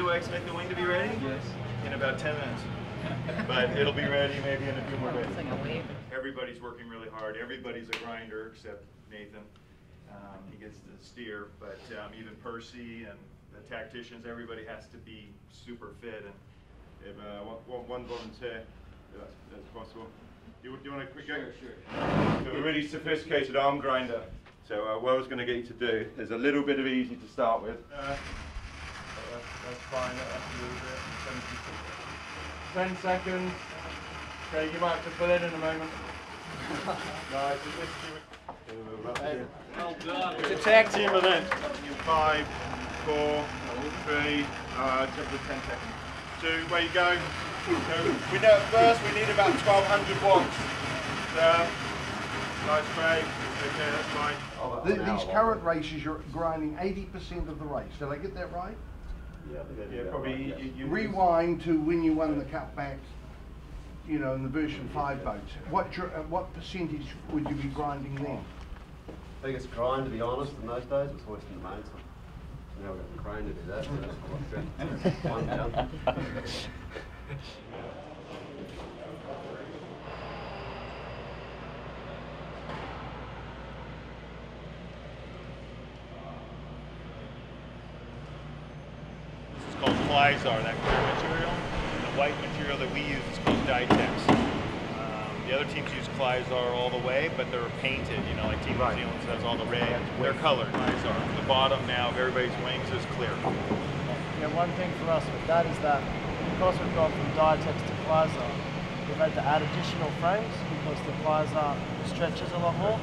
do I expect the wing to be ready? Yes. In about 10 minutes. But it'll be ready maybe in a few more days. Everybody's working really hard. Everybody's a grinder except Nathan. He gets to steer, but even Percy and the tacticians, everybody has to be super fit. And if one volunteer, that's possible. Do you want a quick go? Sure. So a really sophisticated arm grinder. So what I was going to get you to do is a little bit of easy to start with. That's fine. That's a little bit. 10 seconds. Okay, you might have to fill in a moment. Nice. Well done. It's a tag team event. 5, 4, 3, just with 10 seconds. 2, where you go. So we know first we need about 1,200 watts. Nice break. Okay, that's fine. These current races, you're grinding 80% of the race. Did I get that right? Yeah, probably. Rewind to when you won the cup back, you know, in the version 5 boats. What percentage would you be grinding then? Biggest grind, to be honest, in those days was hoisting the mainsail. Now we've got the crane to do that, so that's one down. Called Cayard, that clear material. The white material that we use is called Dytex. The other teams use Cayard all the way, but they're painted, you know, like Team New Zealand has all the red. They're colored Cayard. The bottom now of everybody's wings is clear. Yeah, one thing for us with that is that because we've gone from Dytex to Cayard, we've had to add additional frames because the Cayard stretches a lot more.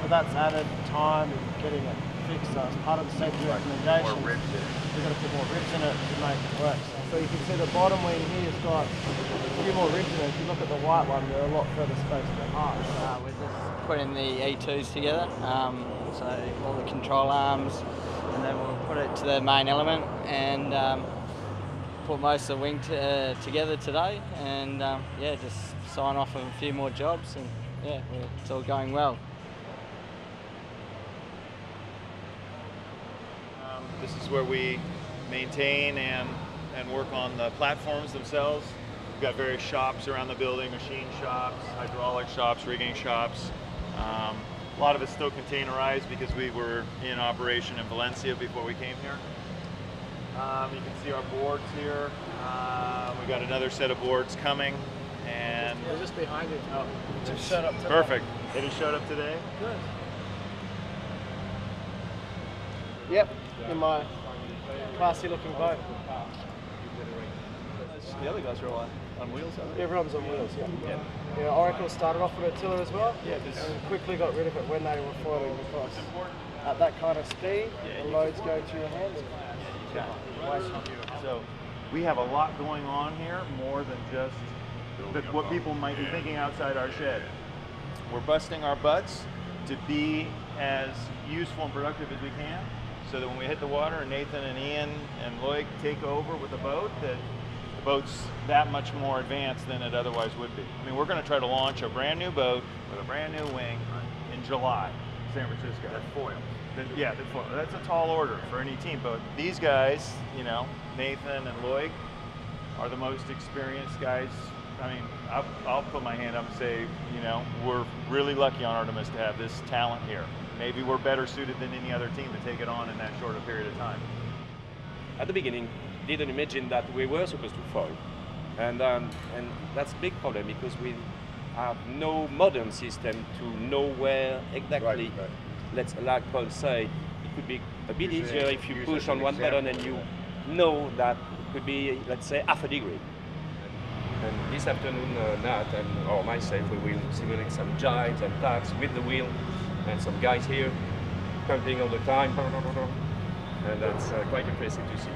So that's added time in getting it fixed. So as part of the safety recommendations, we've got to put more ribs in it to make it work. So you can see the bottom wing here has got a few more ribs in it. If you look at the white one, they're a lot further spaced apart. We're just putting the E2s together, so all the control arms, and then we'll put it to the main element and put most of the wing together today, and yeah, just sign off on a few more jobs, and yeah, it's all going well. This is where we maintain and work on the platforms themselves. We've got various shops around the building, machine shops, hydraulic shops, rigging shops. A lot of it's still containerized because we were in operation in Valencia before we came here. You can see our boards here. We've got another set of boards coming. And They're just behind you. Oh, just showed up today. Perfect. It just showed up today? Good. Yep, in my classy looking boat. The other guys are all on wheels, aren't they? Everyone's on wheels, yeah. Yeah, Oracle started off with a tiller as well, Yeah, and quickly got rid of it when they were foiling because at that kind of speed, the loads go through your hand. So we have a lot going on here, more than just what people might be thinking outside our shed. We're busting our butts to be as useful and productive as we can, so that when we hit the water and Nathan and Ian and Lloyd take over with the boat, that the boat's that much more advanced than it otherwise would be. I mean, we're going to try to launch a brand new boat with a brand new wing in July, San Francisco. That's foil. Yeah, that's a tall order for any team, but these guys, you know, Nathan and Lloyd, are the most experienced guys. I mean, I'll put my hand up and say, you know, we're really lucky on Artemis to have this talent here. Maybe we're better suited than any other team to take it on in that short a period of time. At the beginning, didn't imagine that we were supposed to foil, and that's a big problem because we have no modern system to know where exactly. Right. Let's, like Paul said, it could be a bit easier if you push on one button and you know that it could be, let's say, half a degree. And this afternoon, Nat or myself, we will simulate some jives and tacks with the wheel, and some guys here pumping all the time, and that's quite impressive to see.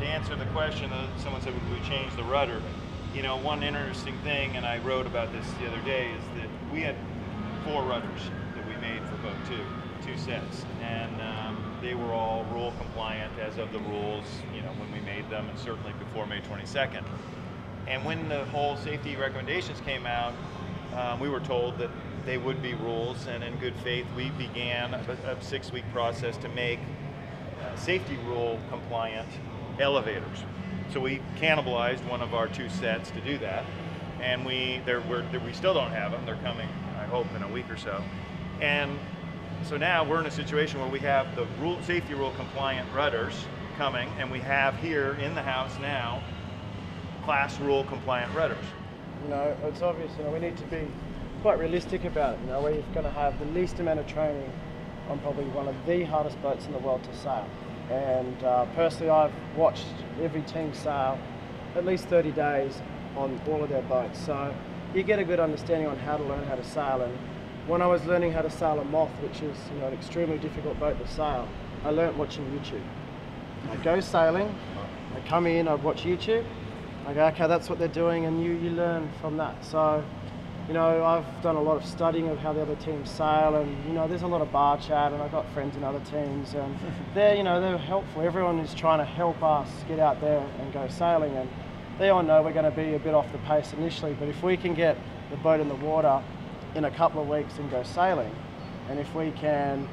To answer the question, someone said, would we change the rudder? You know, one interesting thing, and I wrote about this the other day, is that we had 4 rudders that we made for boat 2 sets, and they were all rule compliant as of the rules, you know, when we made them, and certainly before May 22nd. And when the whole safety recommendations came out, we were told that they would be rules, and in good faith, we began a 6-week process to make safety rule compliant elevators. So we cannibalized one of our 2 sets to do that, and we still don't have them. They're coming, I hope, in a week or so. And so now we're in a situation where we have the safety rule compliant rudders coming, and we have here in the house now class rule compliant rudders. You know, it's obvious, you know, we need to be quite realistic about it. You know, we're going to have the least amount of training on probably one of the hardest boats in the world to sail. And personally, I've watched every team sail at least 30 days on all of their boats. So you get a good understanding on how to learn how to sail. And when I was learning how to sail a Moth, which is, you know, an extremely difficult boat to sail, I learnt watching YouTube. I go sailing, I come in, I watch YouTube, I go, okay, that's what they're doing, and you learn from that. So, you know, I've done a lot of studying of how the other teams sail, and, you know, there's a lot of bar chat, and I've got friends in other teams, and they're, you know, they're helpful. Everyone is trying to help us get out there and go sailing, and they all know we're going to be a bit off the pace initially, but if we can get the boat in the water in a couple of weeks and go sailing, and if we can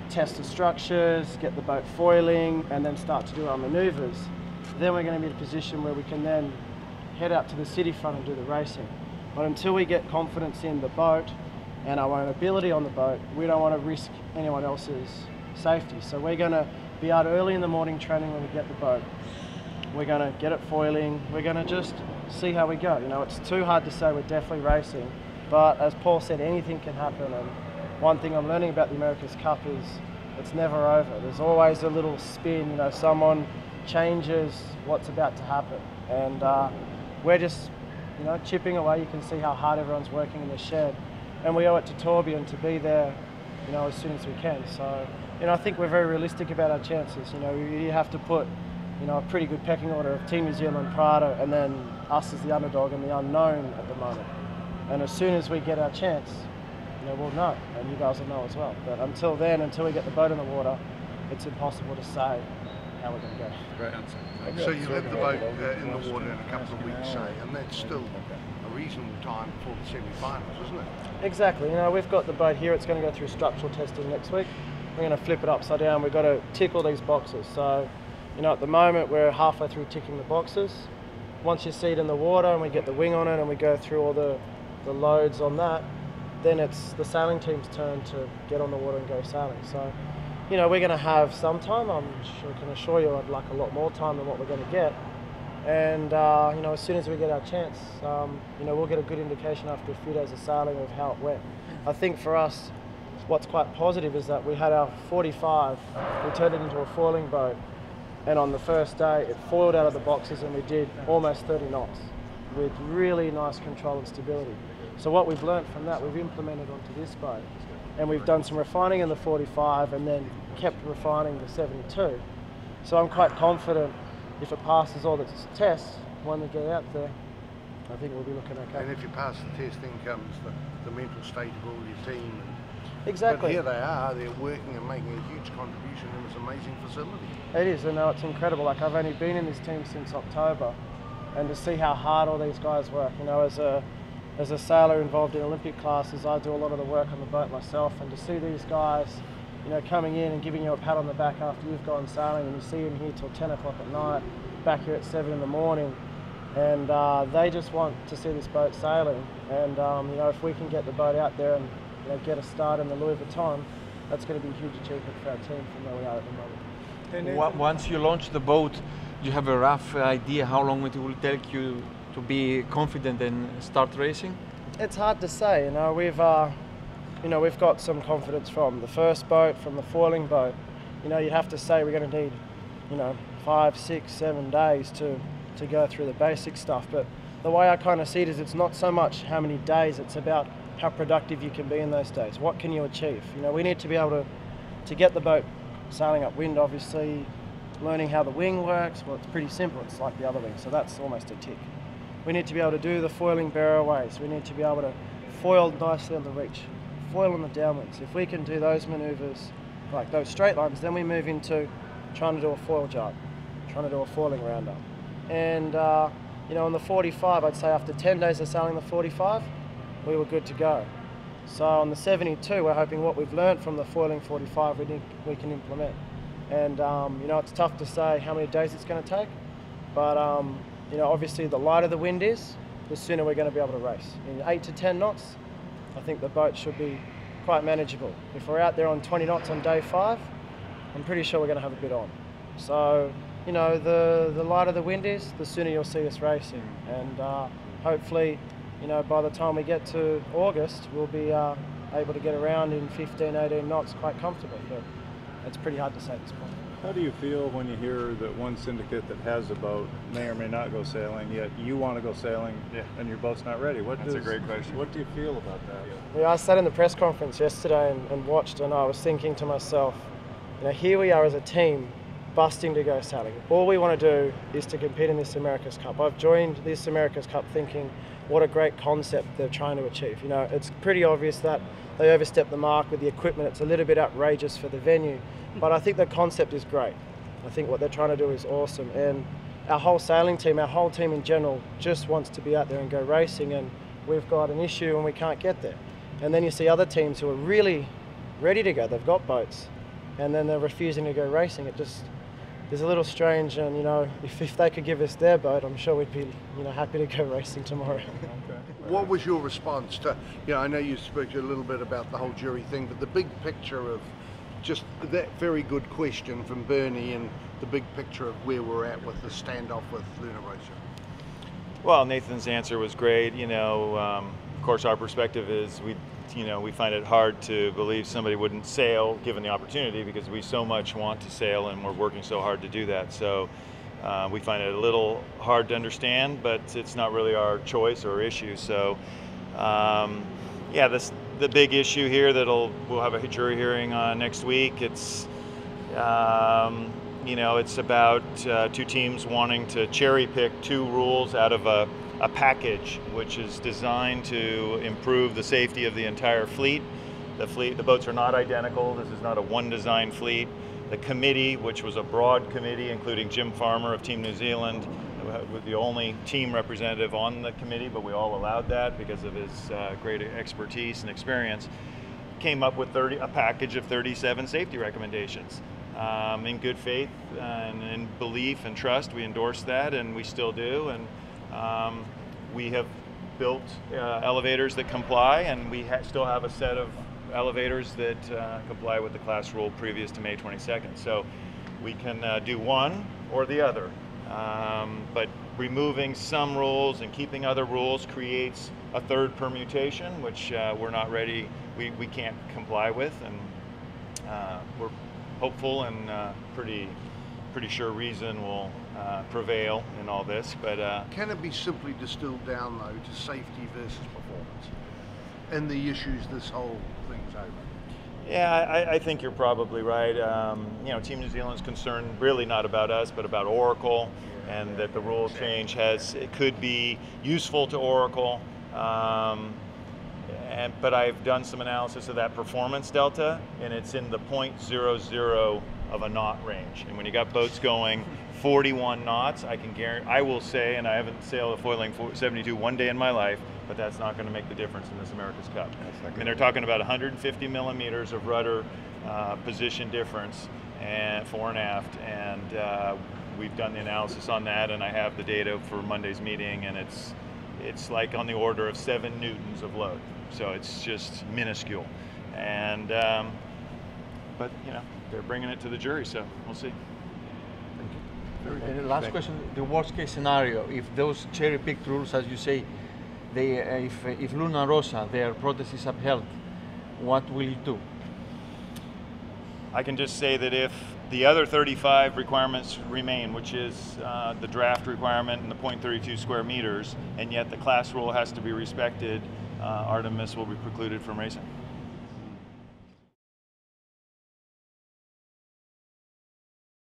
test the structures, get the boat foiling, and then start to do our maneuvers, then we're going to be in a position where we can then head out to the city front and do the racing. But until we get confidence in the boat and our own ability on the boat, we don't want to risk anyone else's safety. So we're going to be out early in the morning training when we get the boat. We're going to get it foiling. We're going to just see how we go. You know, it's too hard to say we're definitely racing, but as Paul said, anything can happen. And one thing I'm learning about the America's Cup is it's never over. There's always a little spin, you know, someone changes what's about to happen. And we're just, you know, chipping away. You can see how hard everyone's working in the shed. And we owe it to Torbjorn to be there, you know, as soon as we can. So, you know, I think we're very realistic about our chances. You know, you have to put, you know, a pretty good pecking order of Team New Zealand, Prado, and then us as the underdog and the unknown at the moment. And as soon as we get our chance, you know, we'll know, and you guys will know as well. But until then, until we get the boat in the water, it's impossible to say how we're going to go. Great answer. So you have the boat in the water in a couple of weeks, say, and that's still a reasonable time before the semi-finals, isn't it? Exactly. You know, we've got the boat here. It's going to go through structural testing next week. We're going to flip it upside down. We've got to tick all these boxes. So, you know, at the moment we're halfway through ticking the boxes. Once you see it in the water and we get the wing on it and we go through all the loads on that, then it's the sailing team's turn to get on the water and go sailing. So, you know, we're going to have some time. I can assure you I'd like a lot more time than what we're going to get. And, you know, as soon as we get our chance, you know, we'll get a good indication after a few days of sailing of how it went. I think for us, what's quite positive is that we had our 45, we turned it into a foiling boat, and on the first day it foiled out of the boxes and we did almost 30 knots with really nice control and stability. So what we've learnt from that, we've implemented onto this boat, and we've done some refining in the 45 and then kept refining the 72. So I'm quite confident if it passes all the tests when we get out there, I think we'll be looking okay. And if you pass the test, then comes the mental state of all your team. Exactly. But here they are, they're working and making a huge contribution in this amazing facility. It is, and it's incredible. Like, I've only been in this team since October, and to see how hard all these guys work, you know, as a sailor involved in Olympic classes, I do a lot of the work on the boat myself, and to see these guys, you know, coming in and giving you a pat on the back after you've gone sailing, and you see them here till 10 o'clock at night, back here at 7 in the morning, and they just want to see this boat sailing. And you know, if we can get the boat out there and, you know, get a start in the Louis Vuitton, that's going to be a huge achievement for our team from where we are at the moment. Once you launch the boat, you have a rough idea how long it will take you to be confident and start racing? It's hard to say. You know, we've got some confidence from the first boat, from the foiling boat. You know, you'd have to say we're going to need, you know, 5, 6, 7 days to go through the basic stuff. But the way I kind of see it is it's not so much how many days, it's about how productive you can be in those days. What can you achieve? You know, we need to be able to get the boat sailing upwind, obviously, learning how the wing works. Well, it's pretty simple. It's like the other wing, so that's almost a tick. We need to be able to do the foiling barroways. We need to be able to foil nicely on the reach, foil on the downwinds. If we can do those maneuvers, like those straight lines, then we move into trying to do a foil jump, trying to do a foiling roundup. And you know, on the 45, I'd say after 10 days of sailing the 45, we were good to go. So on the 72, we're hoping what we've learned from the foiling 45 we can implement. And you know, it's tough to say how many days it's going to take, but you know, obviously the lighter the wind is, the sooner we're going to be able to race. In 8 to 10 knots, I think the boat should be quite manageable. If we're out there on 20 knots on day 5, I'm pretty sure we're going to have a bit on. So, you know, the lighter the wind is, the sooner you'll see us racing. And hopefully, you know, by the time we get to August, we'll be able to get around in 15, 18 knots quite comfortably. But it's pretty hard to say at this point. How do you feel when you hear that one syndicate that has a boat may or may not go sailing, yet you want to go sailing and your boat's not ready? That's a great question. What do you feel about that? Yeah, I sat in the press conference yesterday and watched, and I was thinking to myself, you know, here we are as a team busting to go sailing. All we want to do is to compete in this America's Cup. I've joined this America's Cup thinking what a great concept they're trying to achieve. You know, it's pretty obvious that they overstepped the mark with the equipment. It's a little bit outrageous for the venue, but I think the concept is great. I think what they're trying to do is awesome, and our whole sailing team, our whole team in general, just wants to be out there and go racing, and we've got an issue and we can't get there. And then you see other teams who are really ready to go, they've got boats, and then they're refusing to go racing. It just is a little strange, and you know, if they could give us their boat, I'm sure we'd be, you know, happy to go racing tomorrow. Okay. What was your response to, you know, I know you spoke a little bit about the whole jury thing, but the big picture of just that very good question from Bernie and the big picture of where we're at with the standoff with Lunar Racing? Well, Nathan's answer was great. You know, of course, our perspective is we find it hard to believe somebody wouldn't sail given the opportunity, because we so much want to sail and we're working so hard to do that. So we find it a little hard to understand, but it's not really our choice or issue. So yeah, the big issue here we'll have a jury hearing on next week. It's you know, it's about 2 teams wanting to cherry pick 2 rules out of a package which is designed to improve the safety of the entire fleet. The boats are not identical. This is not a one design fleet. The committee, which was a broad committee, including Jim Farmer of Team New Zealand, was the only team representative on the committee, but we all allowed that because of his great expertise and experience, came up with a package of 37 safety recommendations. In good faith and in belief and trust, we endorsed that, and we still do. And we have built elevators that comply, and we still have a set of elevators that comply with the class rule previous to May 22nd. So we can do one or the other. But removing some rules and keeping other rules creates a third permutation, which we're not ready, we can't comply with, and we're hopeful and pretty sure reason will prevail in all this. But can it be simply distilled down though to safety versus performance and the issues this whole thing's over? Yeah, I think you're probably right. You know, Team New Zealand's concerned really not about us, but about Oracle, and that the rule change it could be useful to Oracle. But I've done some analysis of that performance delta, and it's in the 0.00 of a knot range. And when you got boats going 41 knots, I will say, and I haven't sailed a foiling 72 one day in my life, but that's not going to make the difference in this America's Cup. And they're talking about 150 millimeters of rudder position difference, and fore and aft, and we've done the analysis on that, and I have the data for Monday's meeting, and it's like on the order of 7 newtons of load. So it's just minuscule. And but you know, they're bringing it to the jury, so we'll see. Last question: the worst case scenario, if those cherry-picked rules, as you say, if Luna Rossa, their protest is upheld, what will you do? I can just say that if the other 35 requirements remain, which is the draft requirement and the 0.32 square meters, and yet the class rule has to be respected, Artemis will be precluded from racing.